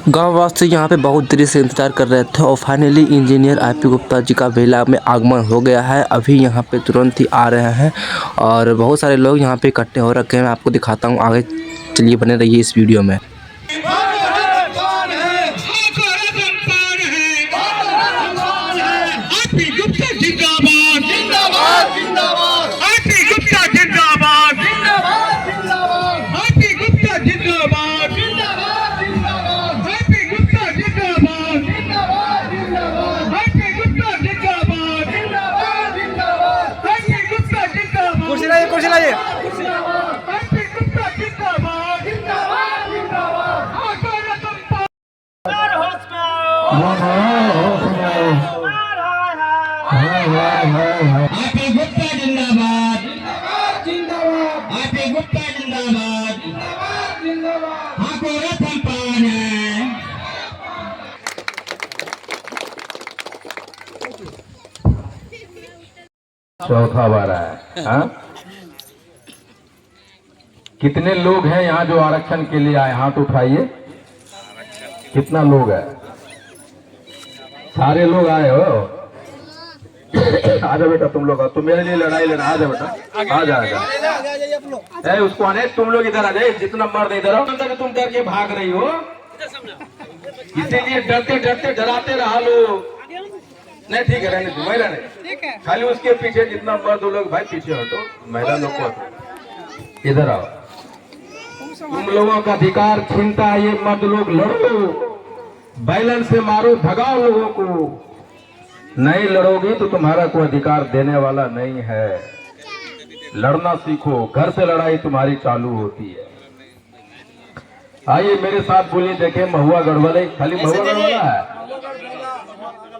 गांव वासी यहाँ पे बहुत देर से इंतजार कर रहे थे और finally engineer IP Gupta ji का बेला में आगमन हो गया है। अभी यहाँ पे तुरंत ही आ रहे हैं और बहुत सारे लोग यहाँ पे इकट्ठे हो रखे हैं। मैं आपको दिखाता हूँ आगे, चलिए बने रहिए इस वीडियो में। कुर्सी लाइए। आईपी गुप्ता जिंदाबाद, आईपी गुप्ता जिंदाबाद, आपको रतन पान है। चौथा बार है। हाँ? कितने लोग हैं यहाँ जो आरक्षण के लिए आए? हाथ उठाइए। कितना लोग है? सारे लोग आए हो? आ जाओ बेटा, तुम लोग तुम मेरे लिए लड़ाई लड़ा। आ जाओ बेटा, आ जाएगा। उसको आने, तुम लोग इधर आ जाए। जितना मर्द इधर आओ, तुम डर के भाग रही हो, इसीलिए डरते डरते डराते रहा लोग। नहीं ठीक है, रहने दो, महिला नहीं, खाली उसके पीछे जितना मर्द हो लोग भाई पीछे हटो, महिला लोग को इधर आओ। तुम लोगों का अधिकार छीनता है ये मर्द लोग, लड़ो, बैलेंस से मारो, भगाओ लोगों को। नहीं लड़ोगी तो तुम्हारा कोई अधिकार देने वाला नहीं है। लड़ना सीखो, घर से लड़ाई तुम्हारी चालू होती है। आइए मेरे साथ बोलिए, देखे महुआ गढ़वाले, खाली महुआ गढ़वाला है।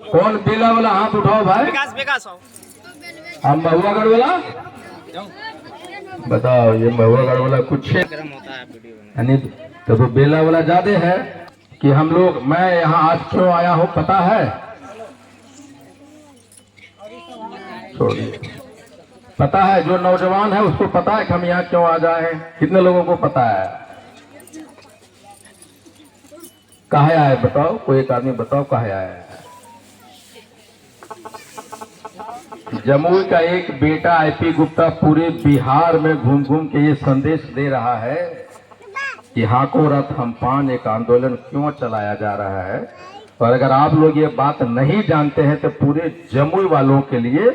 कौन बेला वाला? हाथ उठाओ भाई। विकास हम महुआ गढ़वाला बताओ। ये महुआ गढ़वाला कुछ यानी तो बेला वाला ज्यादा है कि हम लोग। मैं यहाँ आज क्यों आया हूँ पता है? छोड़िए, पता है जो नौजवान है उसको पता है कि हम यहाँ क्यों आ जाए हैं? कितने लोगों को पता है? काहे आए बताओ? कोई एक आदमी बताओ काहे आया है? जमुई का एक बेटा आईपी गुप्ता पूरे बिहार में घूम घूम के ये संदेश दे रहा है कि हाको रथ हम पान एक आंदोलन क्यों चलाया जा रहा है। और अगर आप लोग ये बात नहीं जानते हैं तो पूरे जमुई वालों के लिए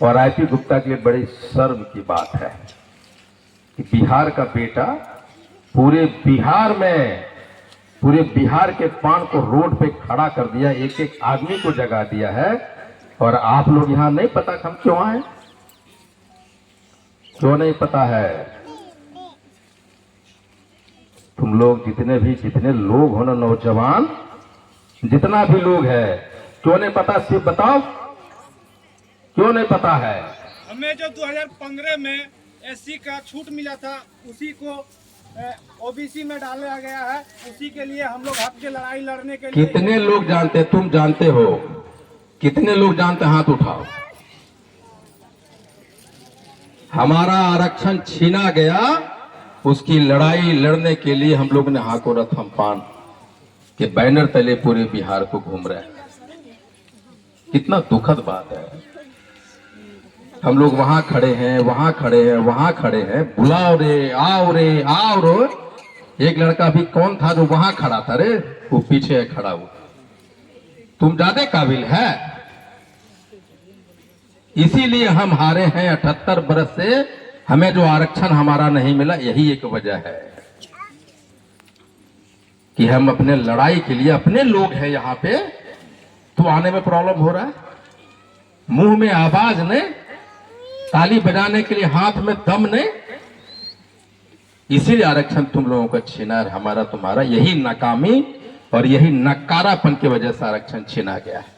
और आईपी गुप्ता के लिए बड़ी शर्म की बात है कि बिहार का बेटा पूरे बिहार में, पूरे बिहार के पान को रोड पे खड़ा कर दिया, एक एक आदमी को जगा दिया है। और आप लोग यहाँ नहीं पता हम क्यों आए? क्यों नहीं पता है? तुम लोग जितने लोग हो ना, नौजवान जितना भी लोग है, क्यों नहीं पता? सिर्फ बताओ, क्यों नहीं पता है? हमें जो 2015 में एससी का छूट मिला था उसी को ओबीसी में डाला गया है। उसी के लिए हम लोग हक की लड़ाई लड़ने के लिए। कितने लोग जानते? तुम जानते हो? कितने लोग जानते? हाथ उठाओ। हमारा आरक्षण छीना गया, उसकी लड़ाई लड़ने के लिए हम लोग ने हाको रथ हम पान के बैनर तले पूरे बिहार को घूम रहे हैं। कितना दुखद बात है। हम लोग वहां खड़े हैं, वहां खड़े हैं, वहां खड़े हैं, बुलाओ रे, आओ रे, आओ रो। एक लड़का भी कौन था जो वहां खड़ा था रे? वो पीछे खड़ा हुआ। तुम ज्यादा काबिल है, इसीलिए हम हारे हैं 78 बरस से। हमें जो आरक्षण हमारा नहीं मिला, यही एक वजह है कि हम अपने लड़ाई के लिए, अपने लोग हैं यहाँ पे, तो आने में प्रॉब्लम हो रहा है। मुंह में आवाज ने, ताली बजाने के लिए हाथ में दम ने, इसीलिए आरक्षण तुम लोगों का छीना, हमारा तुम्हारा यही नाकामी और यही नकारापन की वजह से आरक्षण छीना गया है।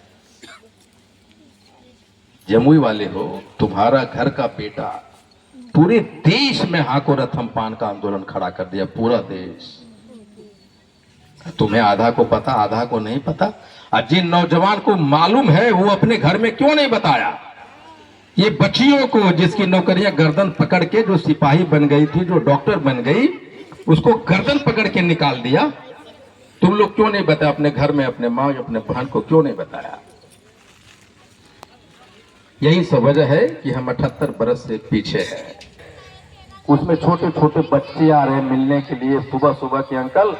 जमुई वाले हो, तुम्हारा घर का बेटा पूरे देश में हाको रथम पान का आंदोलन खड़ा कर दिया, पूरा देश। तुम्हें आधा को पता, आधा को नहीं पता। और जिन नौजवान को मालूम है वो अपने घर में क्यों नहीं बताया? ये बच्चियों को, जिसकी नौकरियां गर्दन पकड़ के, जो सिपाही बन गई थी, जो डॉक्टर बन गई, उसको गर्दन पकड़ के निकाल दिया। तुम लोग क्यों नहीं बताया अपने घर में अपने माँ अपने बहन को क्यों नहीं बताया? यही सब वजह है कि हम 78 बरस से पीछे हैं। उसमें छोटे छोटे बच्चे आ रहे हैं मिलने के लिए सुबह सुबह कि अंकल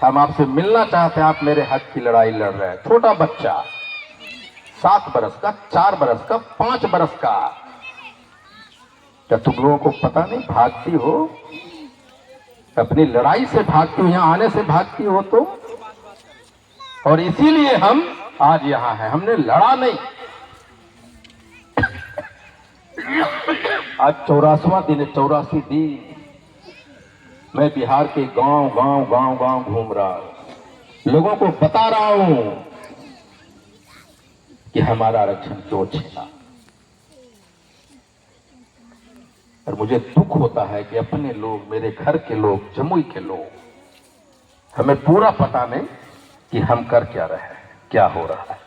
हम आपसे मिलना चाहते हैं, आप मेरे हक की लड़ाई लड़ रहे हैं। छोटा बच्चा 7 बरस का, 4 बरस का, 5 बरस का। क्या तुम लोगों को पता नहीं? भागती हो, अपनी लड़ाई से भागती हो, यहां आने से भागती हो तो। और इसीलिए हम आज यहां हैं, हमने लड़ा नहीं। आज 84वां दिन है, 84 दिन मैं बिहार के गांव गांव गांव गांव घूम रहा हूं, लोगों को बता रहा हूं कि हमारा आरक्षण क्यों छिना। और मुझे दुख होता है कि अपने लोग, मेरे घर के लोग, जमुई के लोग, हमें पूरा पता नहीं कि हम कर क्या रहे हैं, क्या हो रहा है।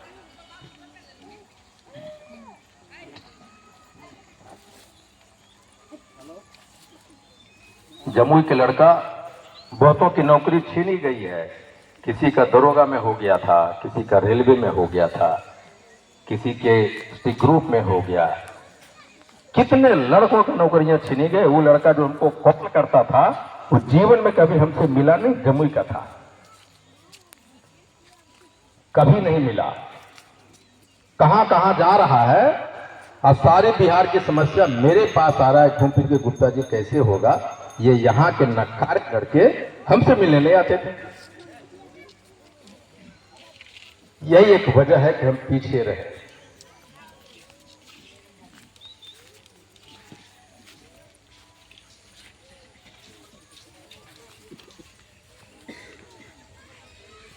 जमुई के लड़का, बहुतों की नौकरी छीनी गई है। किसी का दरोगा में हो गया था, किसी का रेलवे में हो गया था, किसी के ग्रुप में हो गया। कितने लड़कों की नौकरियां छीनी गई। वो लड़का जो हमको कत्ल करता था वो जीवन में कभी हमसे मिला नहीं, जमुई का था, कभी नहीं मिला। कहां कहां जा रहा है। अब सारे बिहार की समस्या मेरे पास आ रहा है, घूम फिर के गुप्ता जी कैसे होगा। ये यहां के नकार करके हमसे मिलने नहीं आते थे। यही एक वजह है कि हम पीछे रहे।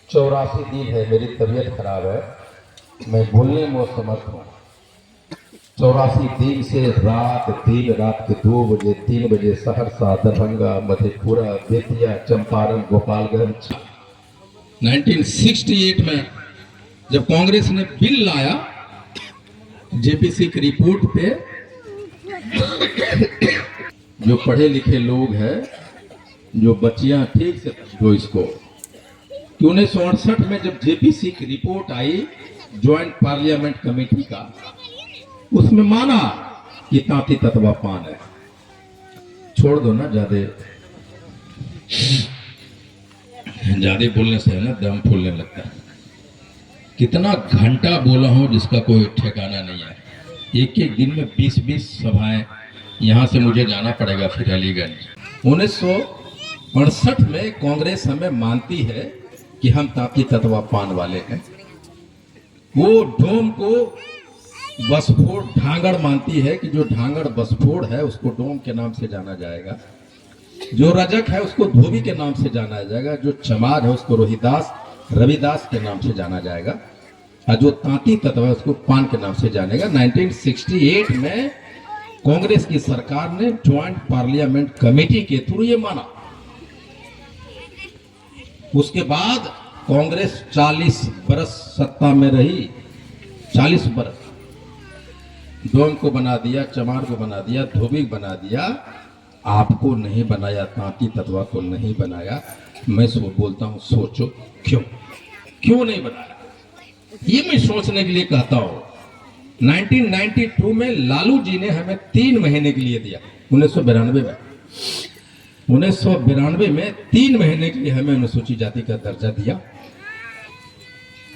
चौरासी दिन है, मेरी तबीयत खराब है, मैं बोलने में असमर्थ हूं। 84 दिन से रात दिन, रात के 2 बजे 3 बजे सहरसा, दरभंगा, मधेपुरा, बेतिया, चंपारण, गोपालगंज। 1968 में जब कांग्रेस ने बिल लाया जेपीसी की रिपोर्ट पे, जो पढ़े लिखे लोग हैं, जो बच्चियां ठीक से जो इसको कि 1968 में जब जेपीसी की report I joined parliament committee का, उसमें माना कि तांती तत्वा पान है। छोड़ दो ना, ज्यादा बोलने से है ना दम फूलने लगता है। कितना घंटा बोला हूं जिसका कोई ठिकाना नहीं है। एक एक दिन में 20-20 सभाएं, यहां से मुझे जाना पड़ेगा फिर अलीगंज। 1968 में कांग्रेस हमें मानती है कि हम तांती तत्वा पान वाले हैं। वो डोम को बसफोड़ ढांगड़ मानती है कि जो ढांगड़ बसफोड़ है उसको डोम के नाम से जाना जाएगा, जो रजक है उसको धोबी के नाम से जाना जाएगा, जो चमार है उसको रोहिदास रविदास के नाम से जाना जाएगा, और जो तांती तत्व है उसको पान के नाम से जानेगा। 1968 में कांग्रेस की सरकार ने ज्वाइंट पार्लियामेंट कमेटी के थ्रू ये माना। उसके बाद कांग्रेस 40 बरस सत्ता में रही। 40 बरस डोम को बना दिया, चमार को बना दिया, धोबी को बना दिया, आपको नहीं बनाया, तांती तत्वा को नहीं बनाया। मैं बोलता हूं सोचो क्यों नहीं बनाया। ये मैं सोचने के लिए कहता हूं। 1992 में लालू जी ने हमें 3 महीने के लिए दिया। 1992 में 3 महीने के लिए हमें अनुसूचित जाति का दर्जा दिया।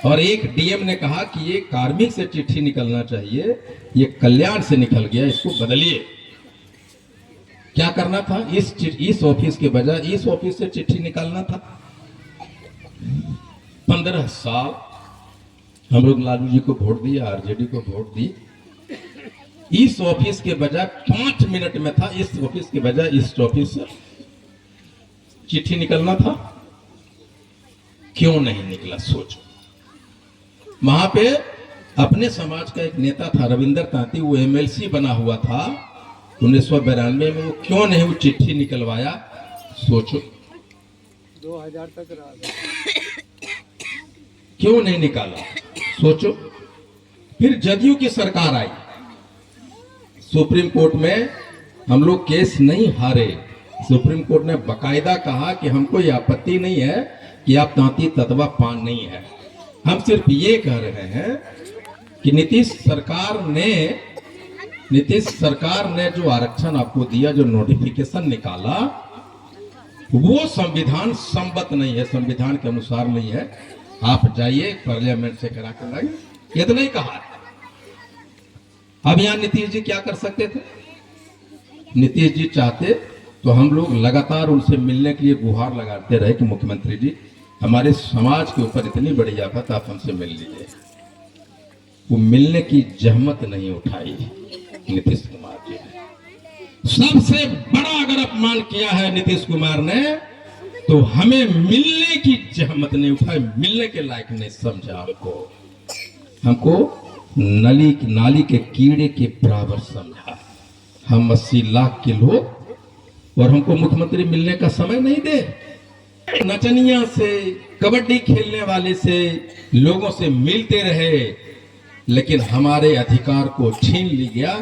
और एक डीएम ने कहा कि ये कार्मिक से चिट्ठी निकलना चाहिए, ये कल्याण से निकल गया, इसको बदलिए। क्या करना था? इस ऑफिस के बजाय इस ऑफिस से चिट्ठी निकालना था। 15 साल हम लोग लालू जी को वोट दिया, आरजेडी को वोट दी। इस ऑफिस के बजाय 5 मिनट में था, इस ऑफिस के बजाय इस ऑफिस से चिट्ठी निकलना था। क्यों नहीं निकला? सोचो। वहां पे अपने समाज का एक नेता था रविंदर तांती, वो एमएलसी बना हुआ था 1992 में। वो क्यों नहीं वो चिट्ठी निकलवाया? सोचो। 2000 तक रहा, क्यों नहीं निकाला? सोचो। फिर जदयू की सरकार आई, सुप्रीम कोर्ट में हम लोग केस नहीं हारे। सुप्रीम कोर्ट ने बकायदा कहा कि हमको ये आपत्ति नहीं है कि आप तांती ततवा पान नहीं है। हम सिर्फ ये कह रहे हैं कि नीतीश सरकार ने जो आरक्षण आपको दिया, जो नोटिफिकेशन निकाला, वो संविधान सम्मत नहीं है, संविधान के अनुसार नहीं है। आप जाइए पार्लियामेंट से करा कर लाइए, इतना ही कहा है। अब यहाँ नीतीश जी क्या कर सकते थे? नीतीश जी चाहते तो हम लोग लगातार उनसे मिलने के लिए गुहार लगाते रहे कि मुख्यमंत्री जी, हमारे समाज के ऊपर इतनी बड़ी आफत, आप हमसे मिल लीजिए। वो मिलने की जहमत नहीं उठाई नीतीश कुमार जी ने। सबसे बड़ा अगर अपमान किया है नीतीश कुमार ने, तो हमें मिलने की जहमत नहीं उठाई, मिलने के लायक नहीं समझा हमको नाली के कीड़े के बराबर समझा। हम 80 लाख के लोग, और हमको मुख्यमंत्री मिलने का समय नहीं दे। नचनिया से, कबड्डी खेलने वाले से, लोगों से मिलते रहे, लेकिन हमारे अधिकार को छीन ली गया।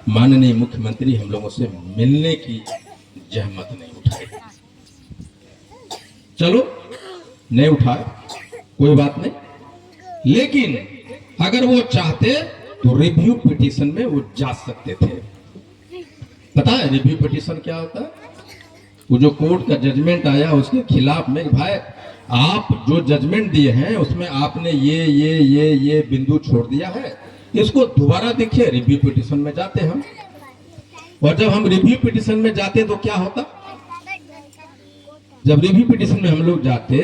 माननीय मुख्यमंत्री हम लोगों से मिलने की जहमत नहीं उठाई। चलो नहीं उठाए, कोई बात नहीं, लेकिन अगर वो चाहते तो रिव्यू पिटीशन में वो जा सकते थे। पता है रिव्यू पिटीशन क्या होता है? वो जो कोर्ट का जजमेंट आया उसके खिलाफ में, भाई आप जो जजमेंट दिए हैं उसमें आपने ये बिंदु छोड़ दिया है, इसको दोबारा देखिए। रिव्यू पिटीशन में जाते हम, और जब हम रिव्यू पिटीशन में जाते तो क्या होता? जब रिव्यू पिटीशन में हम लोग जाते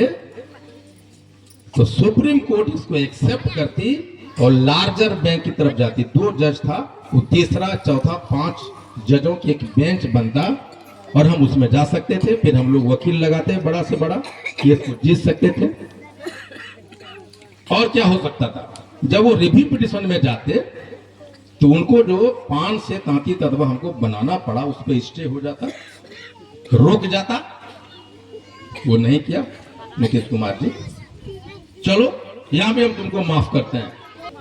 तो सुप्रीम कोर्ट इसको एक्सेप्ट करती और लार्जर बेंच की तरफ जाती। 2 जज था, वो तीसरा चौथा 5 जजों की एक बेंच बनता, और हम उसमें जा सकते थे। फिर हम लोग वकील लगाते बड़ा से बड़ा, केस को जीत सकते थे। और क्या हो सकता था? जब वो रिव्यू पिटीशन में जाते तो उनको जो पान से तांती ततवा हमको बनाना पड़ा, उस पर स्टे हो जाता, रुक जाता। वो नहीं किया नीतीश कुमार जी। चलो यहां भी हम तुमको माफ करते हैं।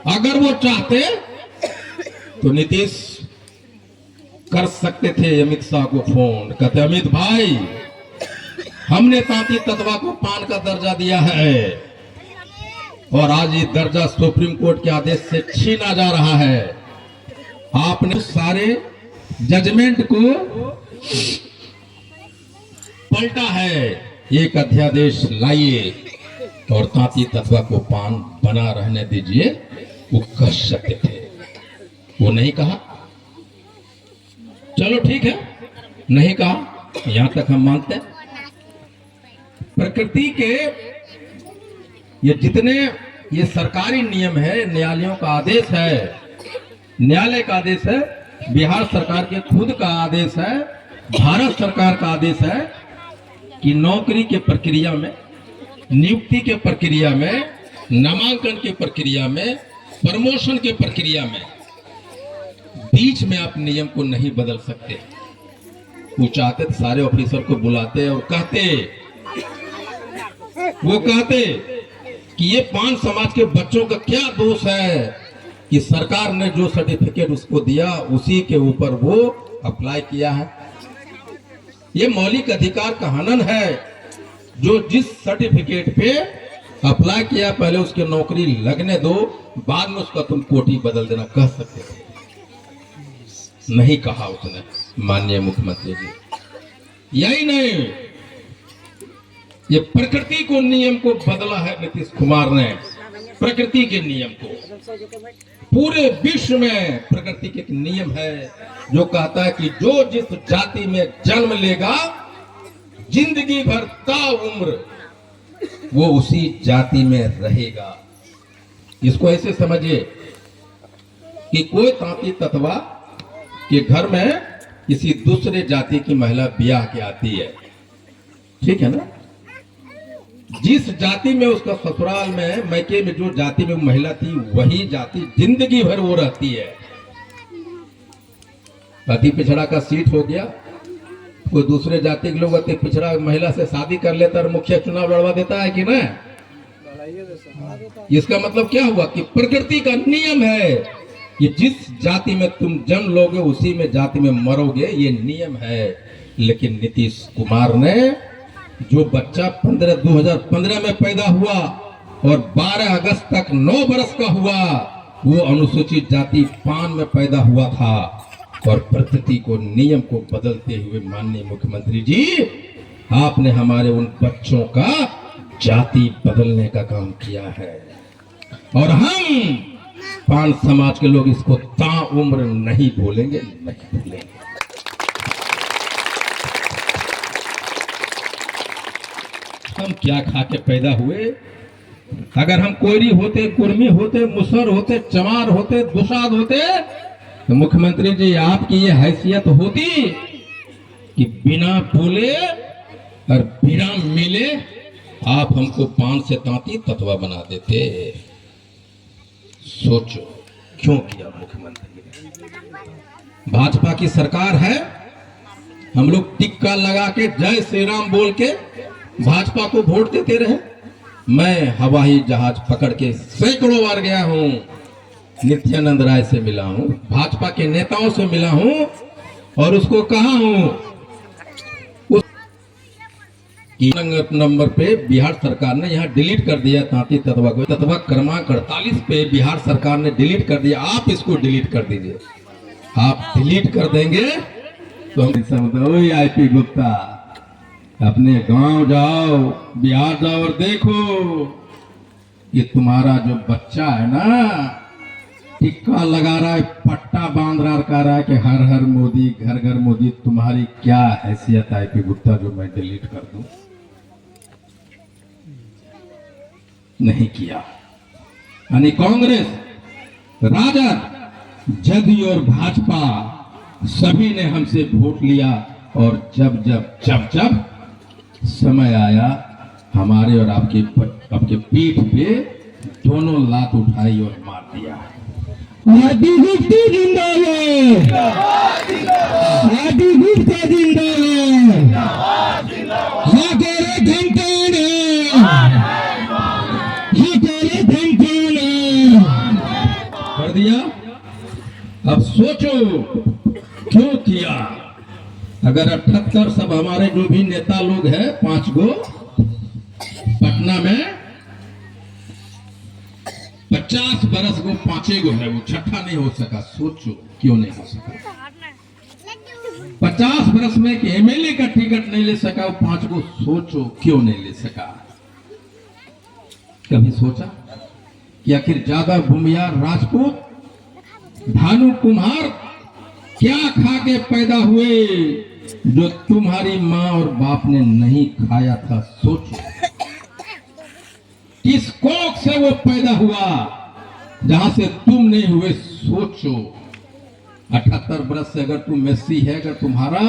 अगर वो चाहते तो नीतीश कर सकते थे अमित शाह को फोन, कहते अमित भाई, हमने तांती ततवा को पान का दर्जा दिया है, और आज ये दर्जा सुप्रीम कोर्ट के आदेश से छीना जा रहा है। आपने सारे जजमेंट को पलटा है, एक अध्यादेश लाइए और तांती ततवा को पान बना रहने दीजिए। वो कह सकते थे, वो नहीं कहा। चलो ठीक है, नहीं कहा, यहां तक हम मानते हैं। प्रकृति के ये जितने ये सरकारी नियम है, न्यायालयों का आदेश है, न्यायालय का आदेश है, बिहार सरकार के खुद का आदेश है, भारत सरकार का आदेश है कि नौकरी के प्रक्रिया में, नियुक्ति के प्रक्रिया में, नामांकन के प्रक्रिया में, प्रमोशन के प्रक्रिया में बीच में आप नियम को नहीं बदल सकते। वो चाहते तो सारे ऑफिसर को बुलाते और कहते कि ये 5 समाज के बच्चों का क्या दोष है कि सरकार ने जो सर्टिफिकेट उसको दिया उसी के ऊपर वो अप्लाई किया है। ये मौलिक अधिकार का हनन है। जो जिस सर्टिफिकेट पे अप्लाई किया पहले उसकी नौकरी लगने दो, बाद में उसका तुम कोटी बदल देना, कह सकते थे। नहीं कहा उसने माननीय मुख्यमंत्री जी। यही नहीं, ये प्रकृति को नियम को बदला है नीतीश कुमार ने। प्रकृति के नियम को पूरे विश्व में प्रकृति के एक नियम है जो कहता है कि जो जिस जाति में जन्म लेगा जिंदगी भर ता उम्र वो उसी जाति में रहेगा। इसको ऐसे समझिए कि कोई तांती ततवा के घर में किसी दूसरे जाति की महिला ब्याह के आती है, ठीक है ना, जिस जाति में उसका ससुराल में मैके में जो जाति में महिला थी वही जाति जिंदगी भर वो रहती है। अति पिछड़ा का सीट हो गया, कोई दूसरे जाति के लोग अति पिछड़ा महिला से शादी कर लेता और मुखिया चुनाव लड़वा देता है कि ना। इसका मतलब क्या हुआ कि प्रकृति का नियम है कि जिस जाति में तुम जन्म लोगे उसी में जाति में मरोगे, ये नियम है। लेकिन नीतीश कुमार ने जो बच्चा 2015 में पैदा हुआ और 12 अगस्त तक 9 बरस का हुआ, वो अनुसूचित जाति 5 में पैदा हुआ था। और प्रकृति को नियम को बदलते हुए माननीय मुख्यमंत्री जी, आपने हमारे उन बच्चों का जाति बदलने का काम किया है। और हम 5 समाज के लोग इसको ताउम्र नहीं भूलेंगे, नहीं भूलेंगे। हम क्या खा के पैदा हुए? अगर हम कोयरी होते, कुर्मी होते, मुसर होते, चमार होते, दुसाद होते, तो मुख्यमंत्री जी आपकी ये हैसियत होती कि बिना बोले और बिना मिले आप हमको 5 से 33 तत्वा बना देते। सोचो क्यों किया मुख्यमंत्री ने? भाजपा की सरकार है, हम लोग टिक्का लगा के जय श्री राम बोल के भाजपा को वोट देते रहे। मैं हवाई जहाज पकड़ के सैकड़ों बार गया हूं, नित्यानंद राय से मिला हूं, भाजपा के नेताओं से मिला हूं और उसको कहा हूं उस नंबर पे बिहार सरकार ने यहाँ डिलीट कर दिया 33 तत्वा को। तत्वा क्रमांक 48 पे बिहार सरकार ने डिलीट कर दिया, आप इसको डिलीट कर दीजिए। आप डिलीट कर देंगे तो हम आईपी गुप्ता अपने गांव जाओ, बिहार जाओ और देखो ये तुम्हारा जो बच्चा है ना, टिक्का लगा रहा है, पट्टा बांध रहा, कह रहा है कि हर हर मोदी, घर घर मोदी। तुम्हारी क्या हैसियत है कि गुप्ता जो मैं डिलीट कर दूं? नहीं किया। यानी कांग्रेस, राजद, जदयू और भाजपा सभी ने हमसे वोट लिया और जब जब समय आया, हमारे और आपके पीठ पे दोनों लात उठाई और मार दिया। आईपी गुप्ता जिंदाबाद, आईपी गुप्ता जिंदाबाद, हमारे धमकान है, हमारे धमकान है। कर दिया। अब सोचो क्यों किया? अगर 78 सब हमारे जो भी नेता लोग हैं, 5 गो पटना में 50 बरस को 5 गो है, वो छठा नहीं हो सका। सोचो क्यों नहीं हो सका? 50 बरस में कि एमएलए का टिकट नहीं ले सका वो 5 गो। सोचो क्यों नहीं ले सका? कभी सोचा कि आखिर ज्यादा भूमियार राजपूत, भानु कुम्हार क्या खा के पैदा हुए जो तुम्हारी माँ और बाप ने नहीं खाया था? सोचो किस कोख से वो पैदा हुआ जहां से तुम नहीं हुए? सोचो 78 बरस से अगर तुम एससी है, अगर तुम्हारा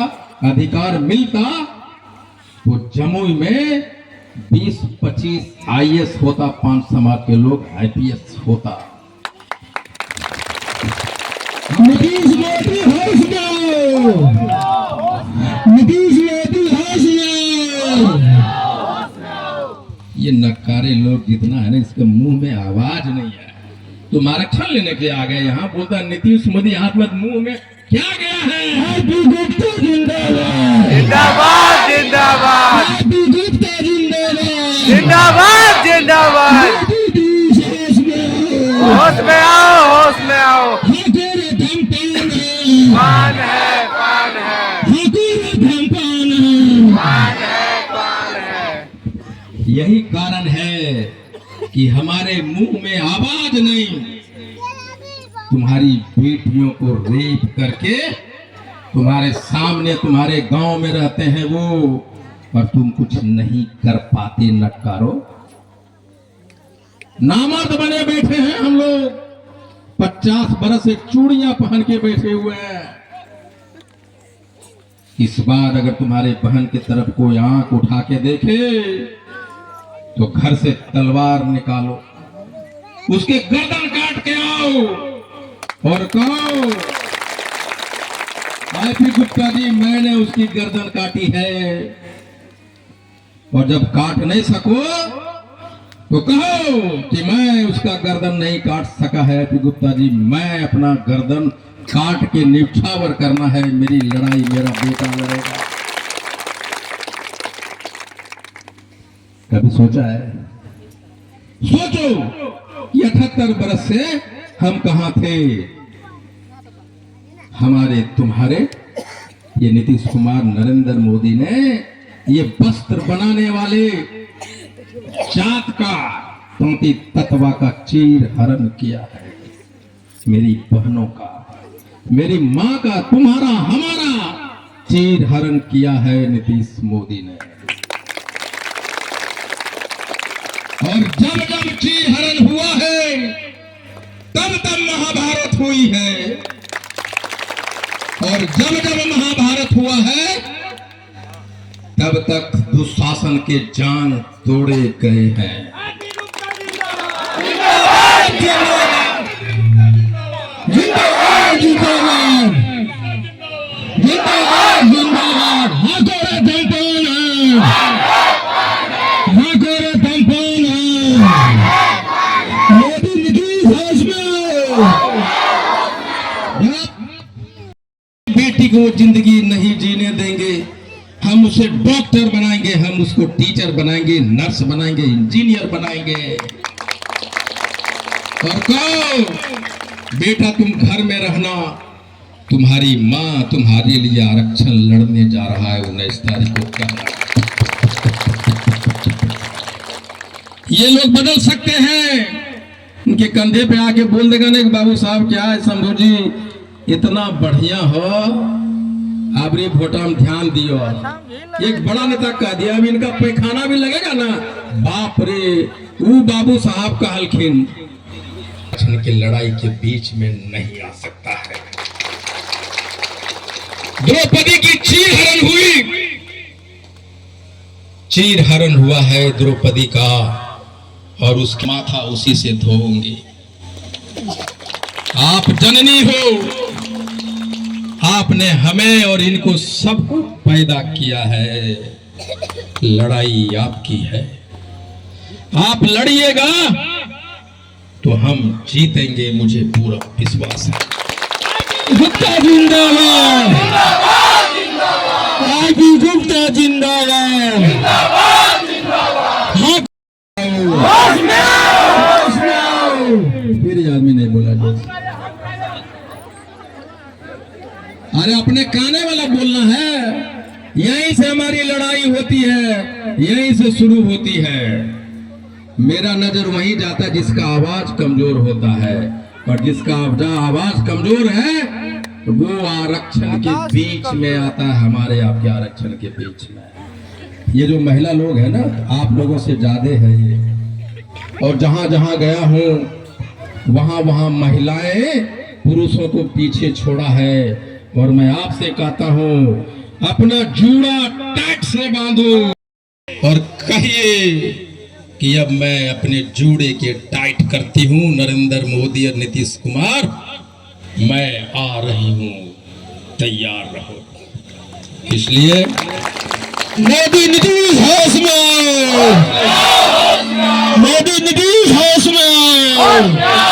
अधिकार मिलता तो जमुई में 20-25 आईएएस होता, 5 समाज के लोग आईपीएस होता। नीतीश मोदी हाउस में, नीतीश मोदी हाउस में। ये नकारे लोग जितना है ना, इसके मुंह में आवाज नहीं है। तुम आरक्षण लेने के आ गए यहाँ, बोलता नीतीश मोदी हाथ में, मुंह में क्या गया है? आईपी गुप्ता जिंदाबाद, जिंदाबाद जिंदाबाद आईपी गुप्ता जिंदाबाद, जिंदाबाद जिंदाबाद। होश में आओ, होश में आओ। हमारे धमकान है, पान है, पान है, हमारे धमकान है, पान है, पान है। यही कारण है कि हमारे मुंह में आवाज नहीं। तुम्हारी बेटियों को रेप करके तुम्हारे सामने, तुम्हारे गांव में रहते हैं वो, और तुम कुछ नहीं कर पाते। नटकारो नामर्द बने बैठे हैं हम लोग, 50 बरस से चूड़ियां पहन के बैठे हुए हैं। इस बार अगर तुम्हारे बहन की तरफ कोई आंख उठा के देखे तो घर से तलवार निकालो, उसके गर्दन काट के आओ और कहो आईपी गुप्ता जी मैंने उसकी गर्दन काटी है। और जब काट नहीं सको तो कहो कि मैं उसका गर्दन नहीं काट सका है आईपी गुप्ता जी, मैं अपना गर्दन काट के निछावर करना है, मेरी लड़ाई मेरा बेटा लड़ेगा। कभी सोचा है? सोचो 78 बरस से हम कहां थे। हमारे तुम्हारे ये नीतीश कुमार नरेंद्र मोदी ने ये वस्त्र बनाने वाले जात का तोती तत्वा का चीर हरण किया है। मेरी बहनों का, मेरी मां का, तुम्हारा, हमारा चीर हरण किया है नीतीश मोदी ने। और जब जब चीर हरण हुआ है तब तब महाभारत हुई है। और जब जब महाभारत हुआ है तब तक दुशासन के जान तोड़े गए हैं। जिंदाबाद जिंदाबाद जिंदाबाद जिंदाबाद। हाकोरे दंपन हाकोरे दंपन मोदी नीतीश हाउस में। बेटी को जिंदगी नहीं जीने देंगे, हम उसे डॉक्टर बनाएंगे, हम उसको टीचर बनाएंगे, नर्स बनाएंगे, इंजीनियर बनाएंगे। और कहो बेटा तुम घर में रहना, तुम्हारी माँ तुम्हारे लिए आरक्षण लड़ने जा रहा है 19 तारीख को कहना। ये लोग बदल सकते हैं, उनके कंधे पे आके बोल देगा ना कि बाबू साहब क्या है शंभू जी इतना बढ़िया हो, आपने वोटा में ध्यान दियो। एक बड़ा नेता कह दिया अभी इनका पैखाना भी लगेगा ना, बाप रे वो बाबू साहब का हलखिन की लड़ाई के बीच में नहीं आ सकता है। द्रौपदी की चीर हरण हुई, चीर हरण हुआ है द्रौपदी का, और उसका माथा उसी से धोऊंगी। आप जननी हो, आपने हमें और इनको सबको पैदा किया है, लड़ाई आपकी है। आप लड़िएगा तो हम जीतेंगे, मुझे पूरा विश्वास है। गुप्ता जिंदाबाद राजीव गुप्ता जिंदाबाद। फिर आदमी नहीं बोला जो अरे अपने काने वाला बोलना है। यहीं से हमारी लड़ाई होती है, यहीं से शुरू होती है। मेरा नजर वहीं जाता है जिसका आवाज कमजोर होता है, और जिसका आवाज कमजोर है वो आरक्षण के बीच में आता है, हमारे आपके आरक्षण के बीच में। ये जो महिला लोग है ना, आप लोगों से ज्यादा है ये। और जहां जहां गया हूं वहां वहां महिलाएं पुरुषों को पीछे छोड़ा है। और मैं आपसे कहता हूं अपना जूड़ा टाइट से बांधो और कहिए कि अब मैं अपने जूड़े के टाइट करती हूं। नरेंद्र मोदी और नीतीश कुमार मैं आ रही हूं, तैयार रहो। इसलिए मोदी नीतीश हाउस में, मोदी नीतीश हाउस में।